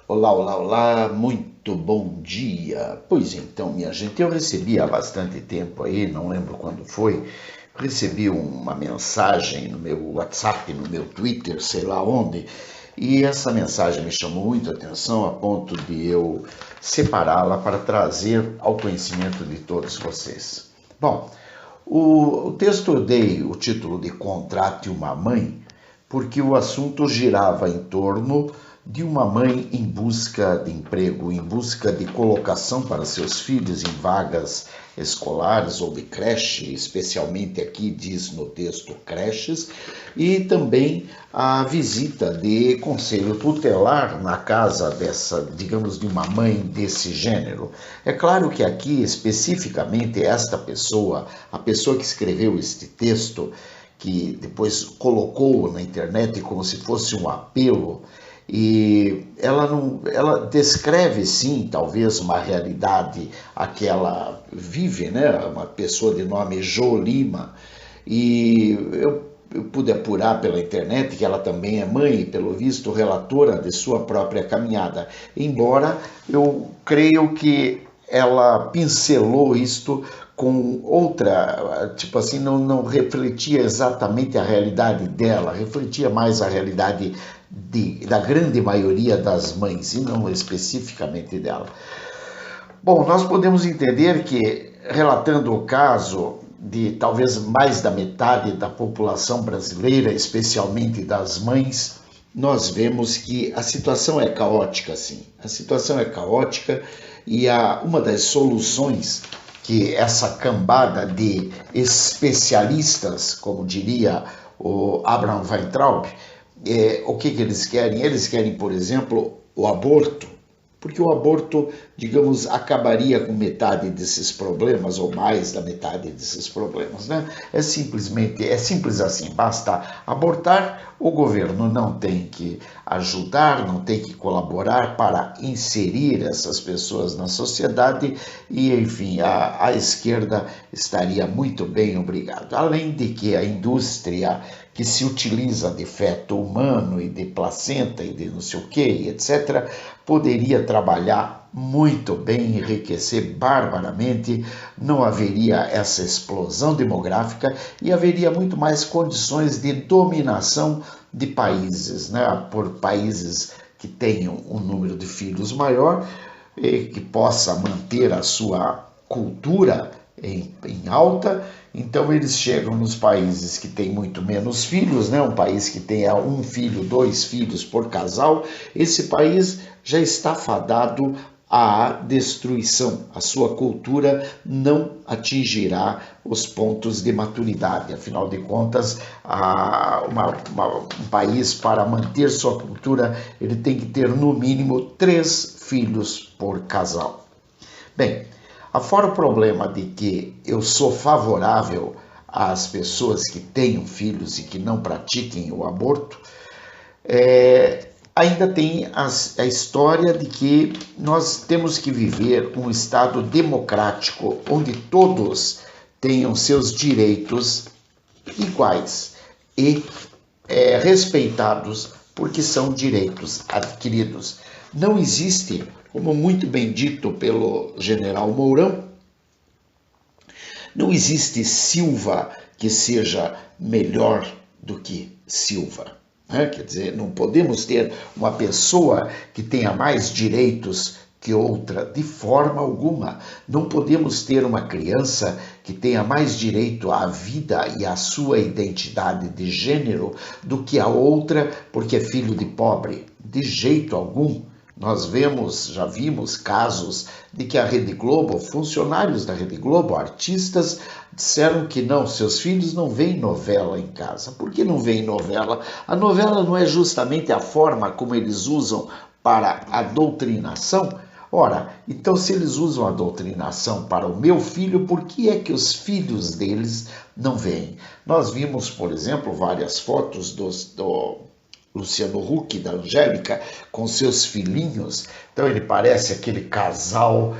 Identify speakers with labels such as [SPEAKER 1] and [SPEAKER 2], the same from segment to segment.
[SPEAKER 1] Olá, olá, olá, muito bom dia. Pois então, minha gente, eu recebi há bastante tempo aí, não lembro quando foi, recebi uma mensagem no meu WhatsApp, no meu Twitter, sei lá onde, e essa mensagem me chamou muito a atenção a ponto de eu separá-la para trazer ao conhecimento de todos vocês. Bom, o texto eu dei o título de Contrate uma Mãe, porque o assunto girava em torno de uma mãe em busca de emprego, em busca de colocação para seus filhos em vagas escolares ou de creche, especialmente aqui diz no texto creches, e também a visita de conselho tutelar na casa dessa, digamos, de uma mãe desse gênero. É claro que aqui especificamente esta pessoa, a pessoa que escreveu este texto, que depois colocou na internet como se fosse um apelo, e ela descreve sim, talvez uma realidade a que ela vive, né? Uma pessoa de nome Jo Lima, e eu pude apurar pela internet que ela também é mãe e, pelo visto, relatora de sua própria caminhada, embora eu creio que ela pincelou isto com outra, tipo assim, não refletia exatamente a realidade dela, refletia mais a realidade da grande maioria das mães, e não especificamente dela. Bom, nós podemos entender que, relatando o caso de talvez mais da metade da população brasileira, especialmente das mães, nós vemos que a situação é caótica, sim. A situação é caótica e uma das soluções que essa cambada de especialistas, como diria o Abraham Weintraub, o que eles querem? Eles querem, por exemplo, o aborto, porque o aborto, digamos, acabaria com metade desses problemas, ou mais da metade desses problemas, né? É simples assim, basta abortar, o governo não tem que ajudar, não tem que colaborar para inserir essas pessoas na sociedade e, enfim, a esquerda estaria muito bem, obrigado. Além de que a indústria que se utiliza de feto humano e de placenta e de não sei o que, etc., poderia trabalhar muito bem, enriquecer barbaramente, não haveria essa explosão demográfica e haveria muito mais condições de dominação de países, né? Por países que tenham um número de filhos maior, que possa manter a sua cultura em alta. Então eles chegam nos países que têm muito menos filhos, né? Um país que tenha um filho, dois filhos por casal, esse país já está fadado à destruição. A sua cultura não atingirá os pontos de maturidade. Afinal de contas, um país, para manter sua cultura, ele tem que ter no mínimo 3 filhos por casal. Bem, afora o problema de que eu sou favorável às pessoas que tenham filhos e que não pratiquem o aborto, ainda tem a história de que nós temos que viver um Estado democrático onde todos tenham seus direitos iguais e respeitados, porque são direitos adquiridos. Não existe, como muito bem dito pelo general Mourão, não existe Silva que seja melhor do que Silva. Quer dizer, não podemos ter uma pessoa que tenha mais direitos que outra, de forma alguma. Não podemos ter uma criança que tenha mais direito à vida e à sua identidade de gênero do que a outra porque é filho de pobre. De jeito algum. Nós já vimos casos de que a Rede Globo, funcionários da Rede Globo, artistas, disseram que não, seus filhos não veem novela em casa. Por que não veem novela? A novela não é justamente a forma como eles usam para a doutrinação? Ora, então se eles usam a doutrinação para o meu filho, por que é que os filhos deles não veem? Nós vimos, por exemplo, várias fotos do Luciano Huck, da Angélica, com seus filhinhos. Então ele parece aquele casal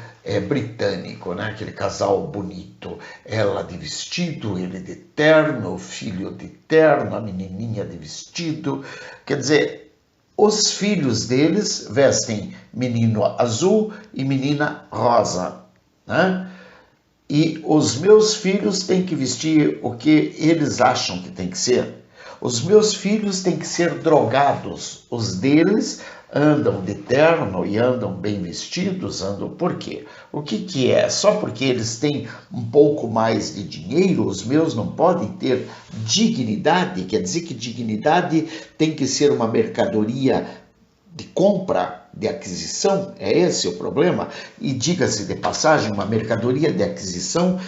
[SPEAKER 1] britânico, né? Aquele casal bonito. Ela de vestido, ele de terno, o filho de terno, a menininha de vestido. Quer dizer, os filhos deles vestem menino azul e menina rosa, né? E os meus filhos têm que vestir o que eles acham que tem que ser. Os meus filhos têm que ser drogados. Os deles andam de terno e andam bem vestidos, andam por quê? O que é? Só porque eles têm um pouco mais de dinheiro, os meus não podem ter dignidade? Quer dizer que dignidade tem que ser uma mercadoria de compra, de aquisição? É esse o problema? E diga-se de passagem, uma mercadoria de aquisição,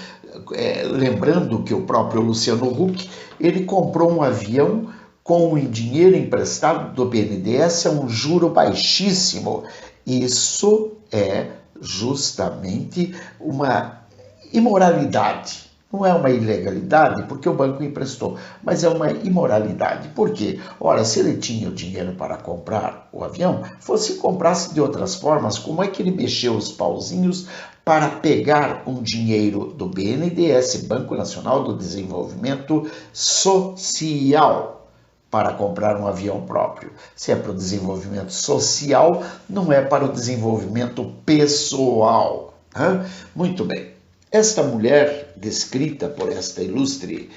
[SPEAKER 1] lembrando que o próprio Luciano Huck, ele comprou um avião com o dinheiro emprestado do BNDES a um juro baixíssimo. Isso é justamente uma imoralidade. Não é uma ilegalidade, porque o banco emprestou, mas é uma imoralidade. Por quê? Ora, se ele tinha o dinheiro para comprar o avião, fosse comprasse de outras formas, como é que ele mexeu os pauzinhos para pegar um dinheiro do BNDES, Banco Nacional do Desenvolvimento Social, para comprar um avião próprio? Se é para o desenvolvimento social, não é para o desenvolvimento pessoal. Muito bem. Esta mulher, descrita por esta ilustre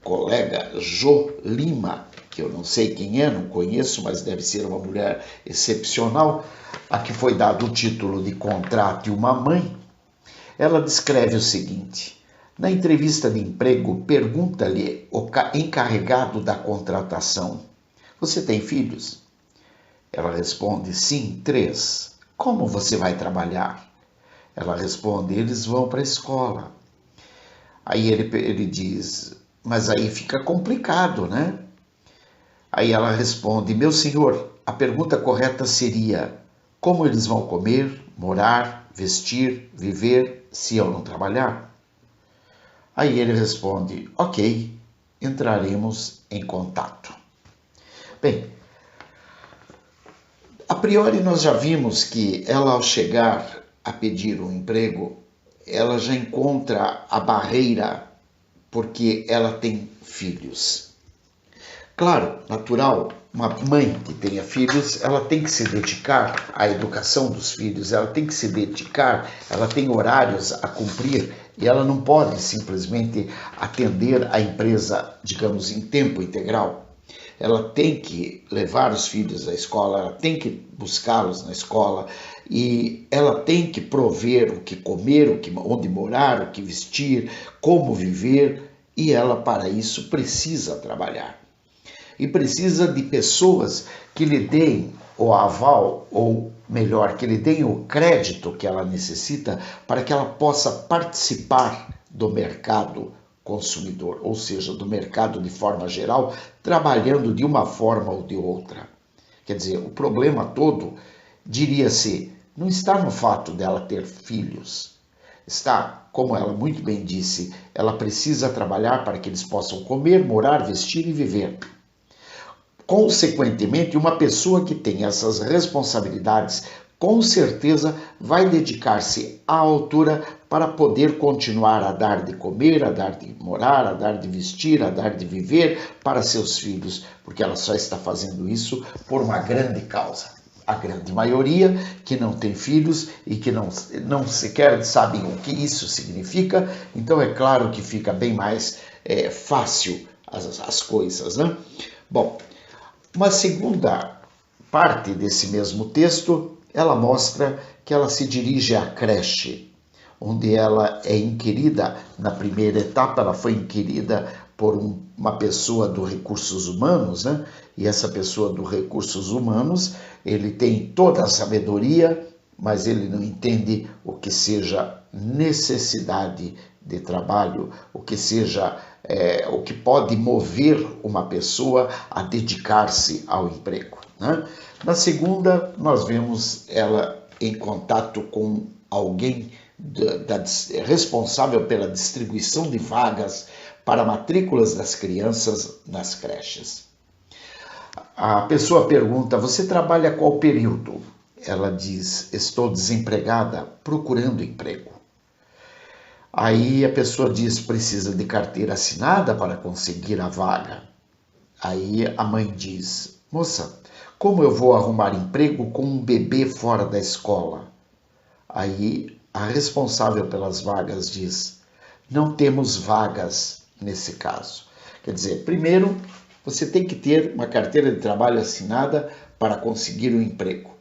[SPEAKER 1] colega Jo Lima, que eu não sei quem é, não conheço, mas deve ser uma mulher excepcional, a que foi dado o título de Contrate uma Mãe, ela descreve o seguinte: na entrevista de emprego, pergunta-lhe o encarregado da contratação: você tem filhos? Ela responde: sim, 3. Como você vai trabalhar? Ela responde: eles vão para a escola. Aí ele diz: mas aí fica complicado, né? Aí ela responde: meu senhor, a pergunta correta seria: como eles vão comer, morar, vestir, viver se eu não trabalhar? Aí ele responde: ok, entraremos em contato. Bem, a priori nós já vimos que ela, ao chegar a pedir um emprego, ela já encontra a barreira porque ela tem filhos. Claro, natural, uma mãe que tenha filhos, ela tem que se dedicar à educação dos filhos, ela tem que se dedicar, ela tem horários a cumprir e ela não pode simplesmente atender a empresa, digamos, em tempo integral. Ela tem que levar os filhos à escola, ela tem que buscá-los na escola e ela tem que prover o que comer, onde morar, o que vestir, como viver, e ela para isso precisa trabalhar. E precisa de pessoas que lhe deem o aval, ou melhor, que lhe deem o crédito que ela necessita para que ela possa participar do mercado consumidor, ou seja, do mercado de forma geral, trabalhando de uma forma ou de outra. Quer dizer, o problema todo, diria-se, não está no fato dela ter filhos. Está, como ela muito bem disse, ela precisa trabalhar para que eles possam comer, morar, vestir e viver. Consequentemente, uma pessoa que tem essas responsabilidades, com certeza vai dedicar-se à altura para poder continuar a dar de comer, a dar de morar, a dar de vestir, a dar de viver para seus filhos, porque ela só está fazendo isso por uma grande causa. A grande maioria que não tem filhos e que não sequer sabem o que isso significa, então é claro que fica bem mais fácil as coisas, né? Bom, uma segunda parte desse mesmo texto, ela mostra que ela se dirige à creche, onde ela é inquirida. Na primeira etapa, ela foi inquirida por uma pessoa do Recursos Humanos, né? E essa pessoa do Recursos Humanos, ele tem toda a sabedoria, mas ele não entende o que seja necessidade de trabalho, o que seja o que pode mover uma pessoa a dedicar-se ao emprego, né? Na segunda, nós vemos ela em contato com alguém responsável pela distribuição de vagas para matrículas das crianças nas creches. A pessoa pergunta: você trabalha qual período? Ela diz: estou desempregada, procurando emprego. Aí a pessoa diz: precisa de carteira assinada para conseguir a vaga. Aí a mãe diz: moça, como eu vou arrumar emprego com um bebê fora da escola? Aí a responsável pelas vagas diz, não temos vagas nesse caso. Quer dizer, primeiro, você tem que ter uma carteira de trabalho assinada para conseguir um emprego.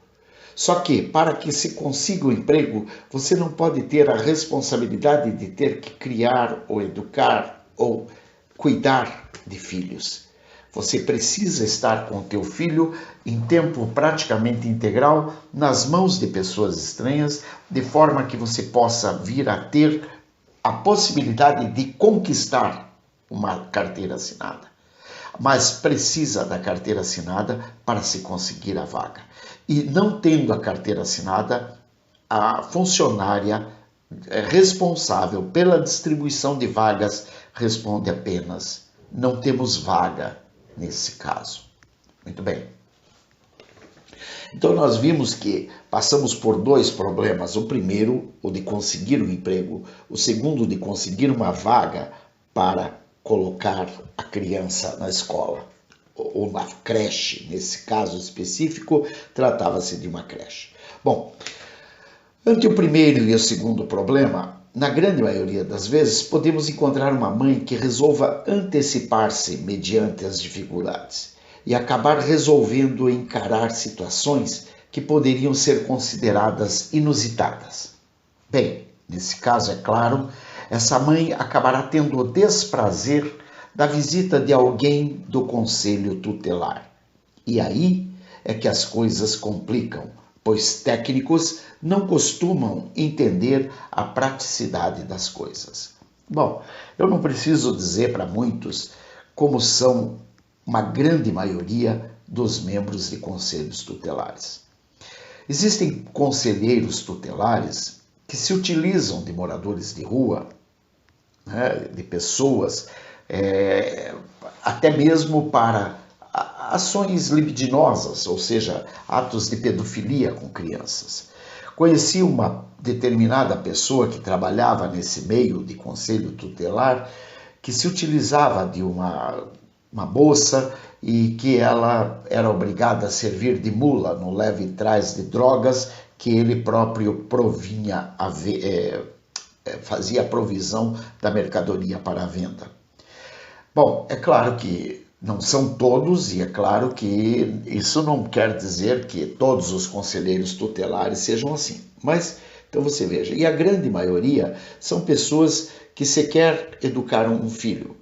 [SPEAKER 1] Só que, para que se consiga o emprego, você não pode ter a responsabilidade de ter que criar ou educar ou cuidar de filhos. Você precisa estar com o teu filho em tempo praticamente integral nas mãos de pessoas estranhas, de forma que você possa vir a ter a possibilidade de conquistar uma carteira assinada. Mas precisa da carteira assinada para se conseguir a vaga. E não tendo a carteira assinada, a funcionária responsável pela distribuição de vagas responde apenas, não temos vaga nesse caso. Muito bem. Então nós vimos que passamos por dois problemas. O primeiro, o de conseguir um emprego. O segundo, de conseguir uma vaga para colocar a criança na escola ou na creche. Nesse caso específico, tratava-se de uma creche. Bom, ante o primeiro e o segundo problema, na grande maioria das vezes, podemos encontrar uma mãe que resolva antecipar-se mediante as dificuldades e acabar resolvendo encarar situações que poderiam ser consideradas inusitadas. Bem, nesse caso, é claro, essa mãe acabará tendo o desprazer da visita de alguém do conselho tutelar. E aí é que as coisas complicam, pois técnicos não costumam entender a praticidade das coisas. Bom, eu não preciso dizer para muitos como são uma grande maioria dos membros de conselhos tutelares. Existem conselheiros tutelares que se utilizam de moradores de rua, né, de pessoas, até mesmo para ações libidinosas, ou seja, atos de pedofilia com crianças. Conheci uma determinada pessoa que trabalhava nesse meio de conselho tutelar que se utilizava de uma moça e que ela era obrigada a servir de mula no leve e trás de drogas que ele próprio provinha fazia a provisão da mercadoria para a venda. Bom, é claro que não são todos, e é claro que isso não quer dizer que todos os conselheiros tutelares sejam assim. Mas, então você veja, e a grande maioria são pessoas que sequer educaram um filho.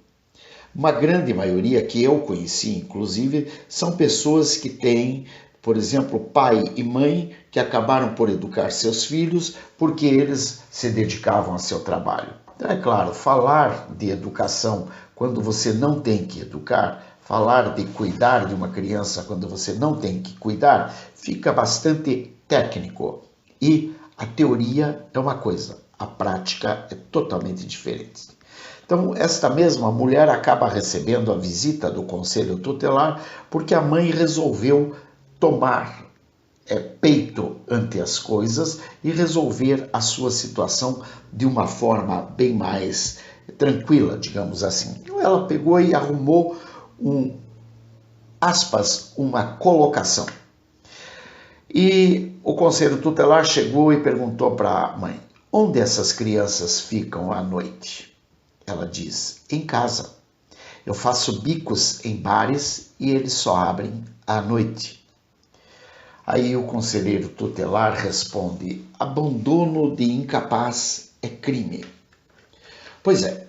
[SPEAKER 1] Uma grande maioria que eu conheci, inclusive, são pessoas que têm, por exemplo, pai e mãe que acabaram por educar seus filhos porque eles se dedicavam a seu trabalho. Então, é claro, falar de educação quando você não tem que educar, falar de cuidar de uma criança quando você não tem que cuidar, fica bastante técnico. E a teoria é uma coisa, a prática é totalmente diferente. Então, esta mesma mulher acaba recebendo a visita do conselho tutelar porque a mãe resolveu tomar peito ante as coisas e resolver a sua situação de uma forma bem mais tranquila, digamos assim. Ela pegou e arrumou uma colocação. E o conselho tutelar chegou e perguntou para a mãe, onde essas crianças ficam à noite? Ela diz, em casa. Eu faço bicos em bares e eles só abrem à noite. Aí o conselheiro tutelar responde, abandono de incapaz é crime. Pois é,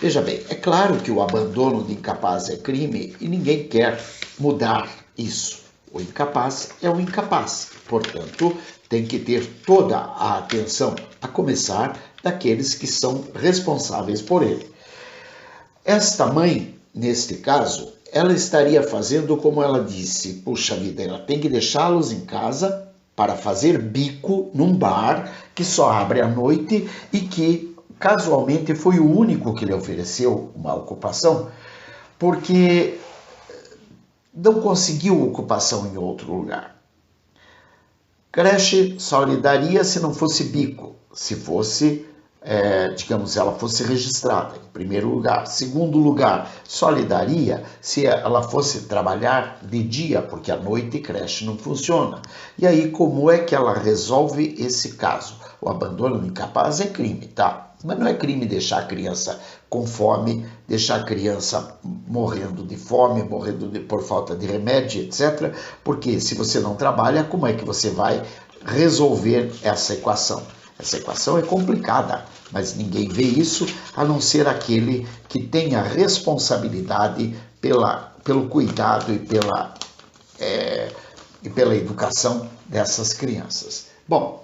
[SPEAKER 1] veja bem, é claro que o abandono de incapaz é crime e ninguém quer mudar isso. O incapaz é o incapaz, portanto, tem que ter toda a atenção, a começar daqueles que são responsáveis por ele. Esta mãe, neste caso, ela estaria fazendo como ela disse, puxa vida, ela tem que deixá-los em casa para fazer bico num bar que só abre à noite e que casualmente foi o único que lhe ofereceu uma ocupação, porque não conseguiu ocupação em outro lugar. Creche só lhe daria se não fosse bico, se fosse digamos, ela fosse registrada, em primeiro lugar. Segundo lugar, só lhe daria se ela fosse trabalhar de dia, porque à noite creche não funciona. E aí, como é que ela resolve esse caso? O abandono incapaz é crime, tá? Mas não é crime deixar a criança com fome, deixar a criança morrendo de fome, por falta de remédio, etc. Porque se você não trabalha, como é que você vai resolver essa equação? Essa equação é complicada, mas ninguém vê isso a não ser aquele que tem a responsabilidade pelo cuidado e pela educação dessas crianças. Bom,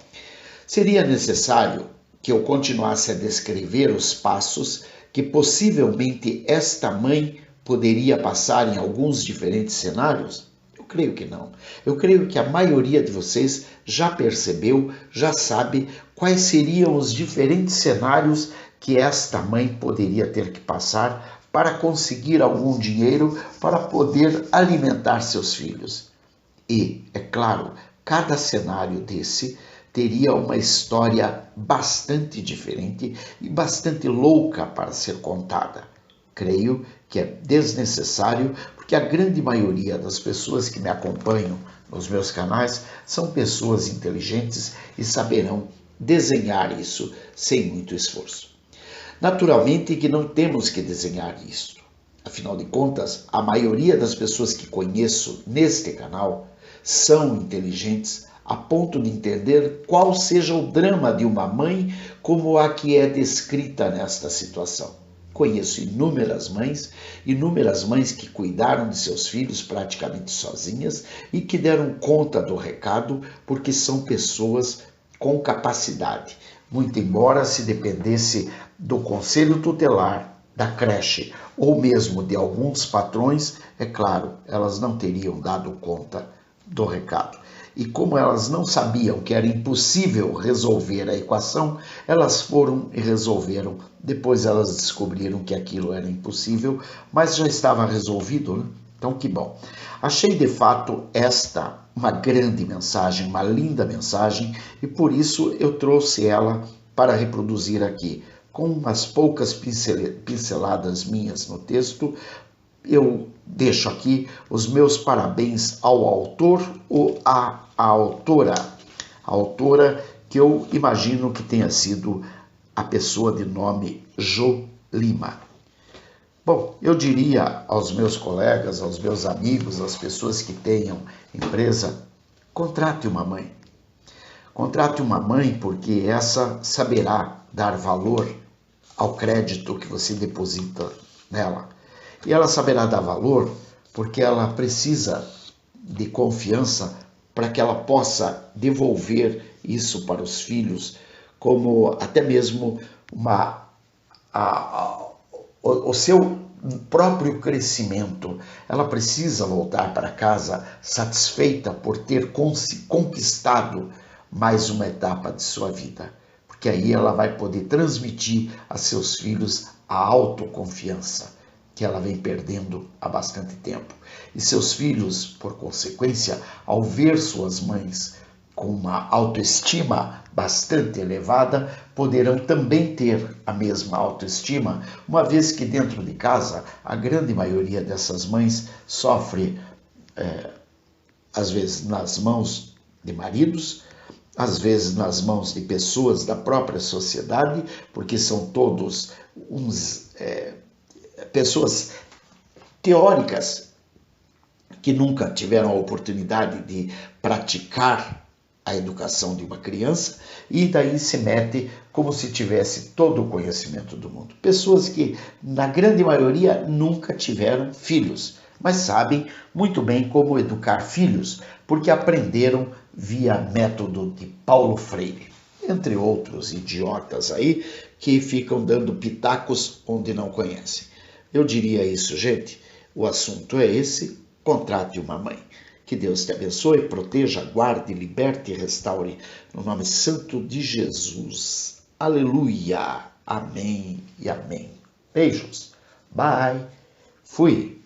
[SPEAKER 1] seria necessário que eu continuasse a descrever os passos que possivelmente esta mãe poderia passar em alguns diferentes cenários? Eu creio que não. Eu creio que a maioria de vocês já percebeu, já sabe quais seriam os diferentes cenários que esta mãe poderia ter que passar para conseguir algum dinheiro para poder alimentar seus filhos. E, é claro, cada cenário desse teria uma história bastante diferente e bastante louca para ser contada. Creio que é desnecessário, porque a grande maioria das pessoas que me acompanham nos meus canais são pessoas inteligentes e saberão desenhar isso sem muito esforço. Naturalmente que não temos que desenhar isso. Afinal de contas, a maioria das pessoas que conheço neste canal são inteligentes a ponto de entender qual seja o drama de uma mãe como a que é descrita nesta situação. Conheço inúmeras mães que cuidaram de seus filhos praticamente sozinhas e que deram conta do recado porque são pessoas com capacidade, muito embora se dependesse do conselho tutelar, da creche ou mesmo de alguns patrões, é claro, elas não teriam dado conta do recado. E como elas não sabiam que era impossível resolver a equação, elas foram e resolveram. Depois elas descobriram que aquilo era impossível, mas já estava resolvido, né? Então que bom. Achei de fato esta uma grande mensagem, uma linda mensagem, e por isso eu trouxe ela para reproduzir aqui. Com umas poucas pinceladas minhas no texto, eu deixo aqui os meus parabéns ao autor ou à autora. A autora que eu imagino que tenha sido a pessoa de nome Jo Lima. Bom, eu diria aos meus colegas, aos meus amigos, às pessoas que tenham empresa, contrate uma mãe. Contrate uma mãe porque essa saberá dar valor ao crédito que você deposita nela. E ela saberá dar valor porque ela precisa de confiança para que ela possa devolver isso para os filhos, como até mesmo o seu próprio crescimento. Ela precisa voltar para casa satisfeita por ter conquistado mais uma etapa de sua vida, porque aí ela vai poder transmitir a seus filhos a autoconfiança que ela vem perdendo há bastante tempo. E seus filhos, por consequência, ao ver suas mães com uma autoestima bastante elevada, poderão também ter a mesma autoestima, uma vez que dentro de casa a grande maioria dessas mães sofre, às vezes nas mãos de maridos, às vezes nas mãos de pessoas da própria sociedade, porque são todos pessoas teóricas que nunca tiveram a oportunidade de praticar a educação de uma criança e daí se mete como se tivesse todo o conhecimento do mundo. Pessoas que, na grande maioria, nunca tiveram filhos, mas sabem muito bem como educar filhos, porque aprenderam via método de Paulo Freire, entre outros idiotas aí que ficam dando pitacos onde não conhecem. Eu diria isso, gente. O assunto é esse. Contrate uma mãe. Que Deus te abençoe, proteja, guarde, liberte e restaure. No nome santo de Jesus. Aleluia. Amém e amém. Beijos. Bye. Fui.